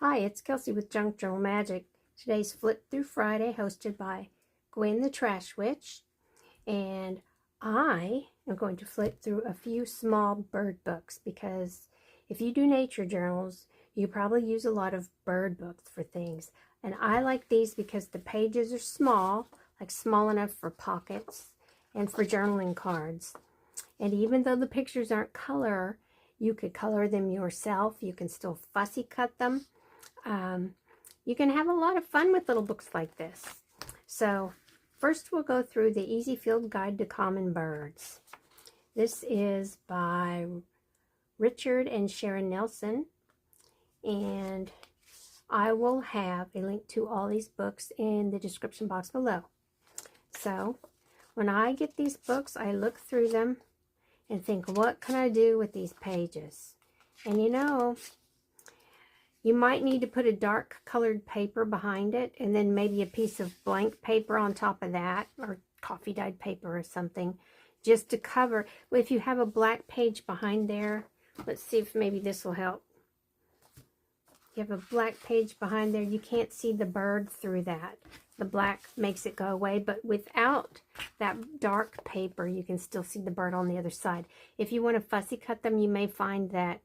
Hi, it's Kelcy with Junk Journal Magic. Today's Flip Through Friday, hosted by Gwen the Trash Witch, and I am going to flip through a few small bird books because if you do nature journals, you probably use a lot of bird books for things. And I like these because the pages are small, like small enough for pockets and for journaling cards. And even though the pictures aren't color, you could color them yourself. You can still fussy cut them. You can have a lot of fun with little books like this. So first we'll go through the Easy Field Guide to Common Birds. This is by Richard and Sharon Nelson, and I will have a link to all these books in the description box below. So when I get these books, I look through them and think, what can I do with these pages? And you know, you might need to put a dark colored paper behind it and then maybe a piece of blank paper on top of that, or coffee dyed paper or something, just to cover. If you have a black page behind there, let's see if maybe this will help. You have a black page behind there, you can't see the bird through that. The black makes it go away, but without that dark paper, you can still see the bird on the other side. If you want to fussy cut them, you may find that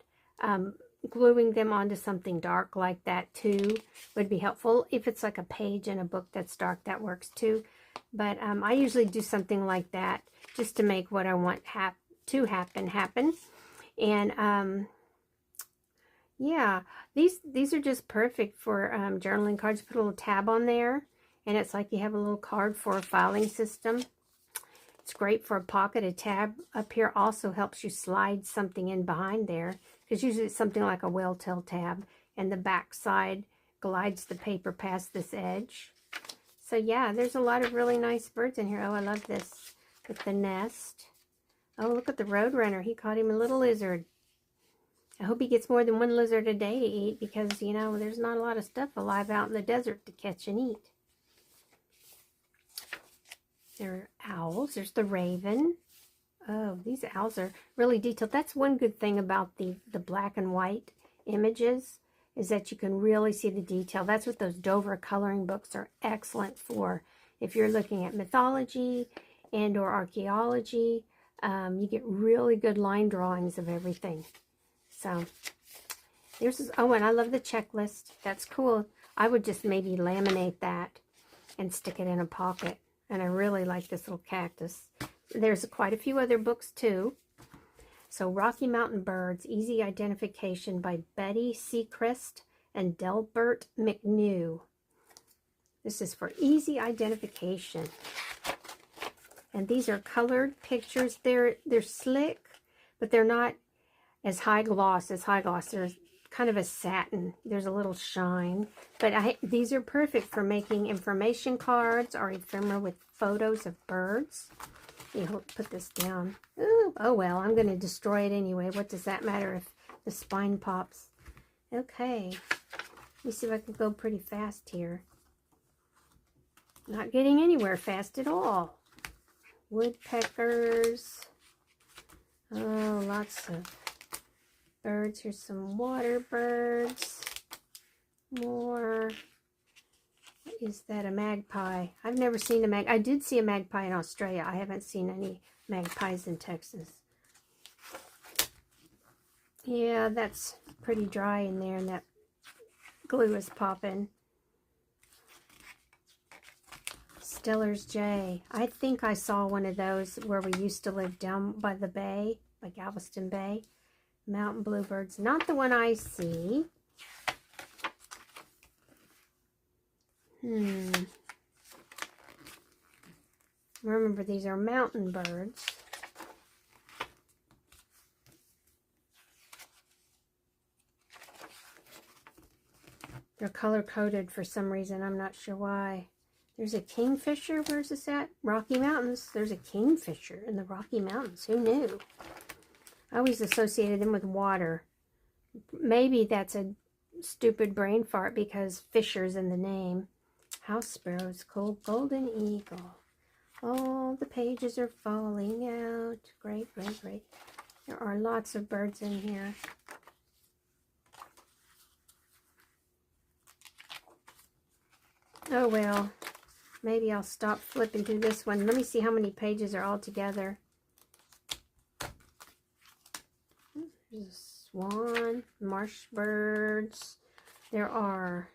gluing them onto something dark like that too would be helpful. If it's like a page in a book that's dark, that works too. But I usually do something like that just to make what I want to happen. And yeah, these are just perfect for journaling cards. Put a little tab on there, and it's like you have a little card for a filing system. It's great for a pocket. A tab up here also helps you slide something in behind there, because usually it's something like a well-tailed tab, and the back side glides the paper past this edge. So yeah, there's a lot of really nice birds in here. Oh, I love this with the nest. Oh, look at the roadrunner. He caught him a little lizard. I hope he gets more than one lizard a day to eat, because, you know, there's not a lot of stuff alive out in the desert to catch and eat. There are owls. There's the raven. Oh, these owls are really detailed. That's one good thing about the black and white images, is that you can really see the detail. That's what those Dover coloring books are excellent for. If you're looking at mythology and or archaeology, you get really good line drawings of everything. So there's this, oh, and I love the checklist. That's cool. I would just maybe laminate that and stick it in a pocket. And I really like this little cactus. There's quite a few other books too. So Rocky Mountain Birds, Easy Identification by Betty Sechrist and Delbert McNew. This is for easy identification. And these are colored pictures. They're slick, but they're not as high gloss as high gloss. They're kind of a satin. There's a little shine. But these are perfect for making information cards or ephemera with photos of birds. You put this down. Ooh, oh well, I'm going to destroy it anyway. What does that matter if the spine pops? Okay. Let me see if I can go pretty fast here. Not getting anywhere fast at all. Woodpeckers. Oh, lots of birds. Here's some water birds. More. What is that? A magpie. I've never seen a magpie. I did see a magpie in Australia. I haven't seen any magpies in Texas. Yeah, that's pretty dry in there, and that glue is popping. Steller's Jay. I think I saw one of those where we used to live down by the bay, by Galveston Bay. Mountain bluebirds. Not the one I see. Remember, these are mountain birds. They're color-coded for some reason. I'm not sure why. There's a kingfisher. Where's this at? Rocky Mountains. There's a kingfisher in the Rocky Mountains. Who knew? I always associated them with water. Maybe that's a stupid brain fart because fisher's in the name. House sparrows, cool golden eagle. All the pages are falling out. Great, great, great. There are lots of birds in here. Oh well, maybe I'll stop flipping through this one. Let me see how many pages are all together. There's a swan, marsh birds. There are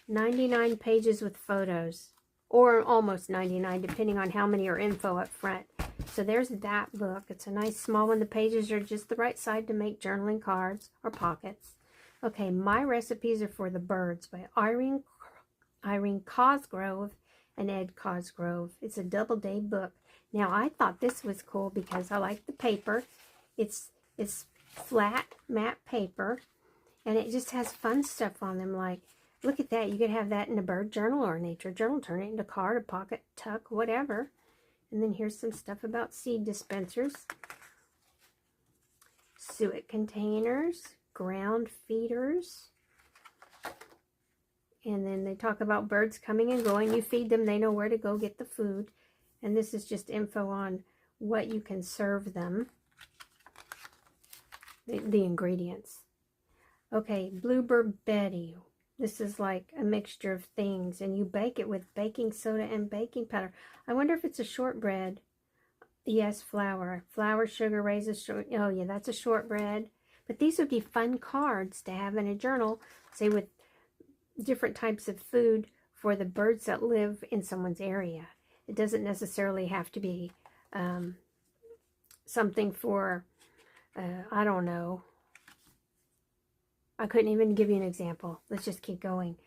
99 pages with photos, or almost 99, depending on how many are info up front. So there's that book. It's a nice small one. The pages are just the right side to make journaling cards or pockets. Okay, my recipes are for the birds by Irene Cosgrove and Ed Cosgrove. It's a double-day book. Now, I thought this was cool because I like the paper. It's flat matte paper, and it just has fun stuff on them. Like, look at that. You could have that in a bird journal or a nature journal. Turn it into a card, a pocket, tuck, whatever. And then here's some stuff about seed dispensers, suet containers, ground feeders. And then they talk about birds coming and going. You feed them, they know where to go get the food. And this is just info on what you can serve them. The ingredients. Okay, Bluebird Betty. This is like a mixture of things. And you bake it with baking soda and baking powder. I wonder if it's a shortbread. Yes, flour. Flour, sugar, raisins, sugar. Oh, yeah, that's a shortbread. But these would be fun cards to have in a journal, say with different types of food for the birds that live in someone's area. It doesn't necessarily have to be something for, I don't know. I couldn't even give you an example. Let's just keep going.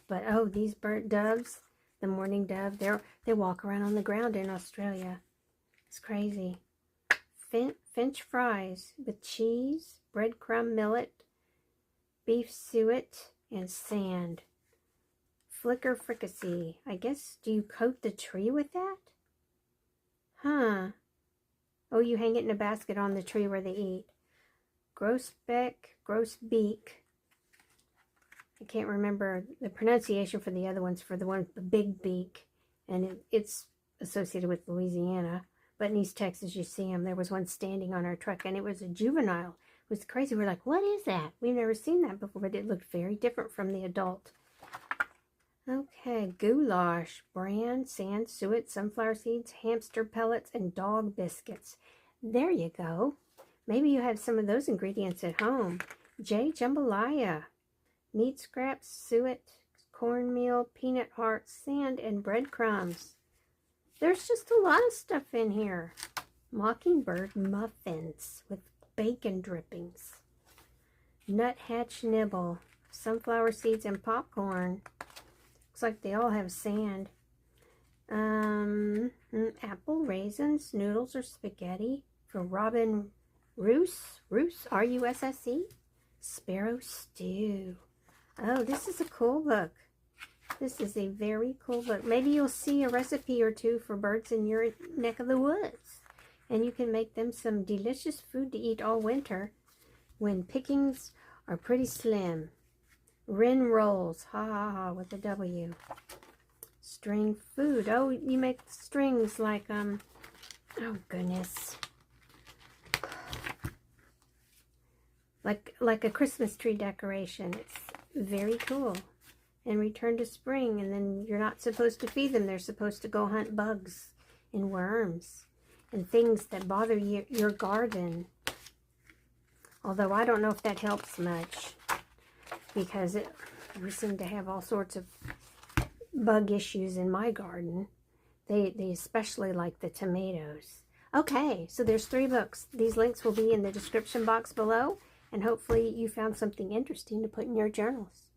But, oh, these doves, the mourning dove, they walk around on the ground in Australia. It's crazy. Finch fries with cheese, breadcrumb millet, beef suet, and sand. Flicker fricassee. I guess, do you coat the tree with that? Huh. Oh, you hang it in a basket on the tree where they eat. Grosbeak. I can't remember the pronunciation for the other ones, for the one with the big beak. And it's associated with Louisiana. But in East Texas, you see them. There was one standing on our truck, and it was a juvenile. It was crazy. We're like, what is that? We've never seen that before, but it looked very different from the adult. Okay, goulash, bran, sand, suet, sunflower seeds, hamster pellets, and dog biscuits. There you go. Maybe you have some of those ingredients at home. Jambalaya, meat scraps, suet, cornmeal, peanut hearts, sand, and breadcrumbs. There's just a lot of stuff in here. Mockingbird muffins with bacon drippings. Nuthatch nibble, sunflower seeds, and popcorn. Looks like they all have sand. Apple, raisins, noodles, or spaghetti for Robin Roos, R-U-S-S-E. Sparrow stew. Oh, this is a cool book. This is a very cool book. Maybe you'll see a recipe or two for birds in your neck of the woods. And you can make them some delicious food to eat all winter when pickings are pretty slim. Wren rolls. Ha ha ha with a W. String food. Oh, you make strings like, oh goodness. Like a Christmas tree decoration. It's very cool. And return to spring, and then you're not supposed to feed them. They're supposed to go hunt bugs and worms and things that bother your garden. Although I don't know if that helps much, because we seem to have all sorts of bug issues in my garden. They especially like the tomatoes. Okay, so there's 3 books. These links will be in the description box below, and hopefully you found something interesting to put in your journals.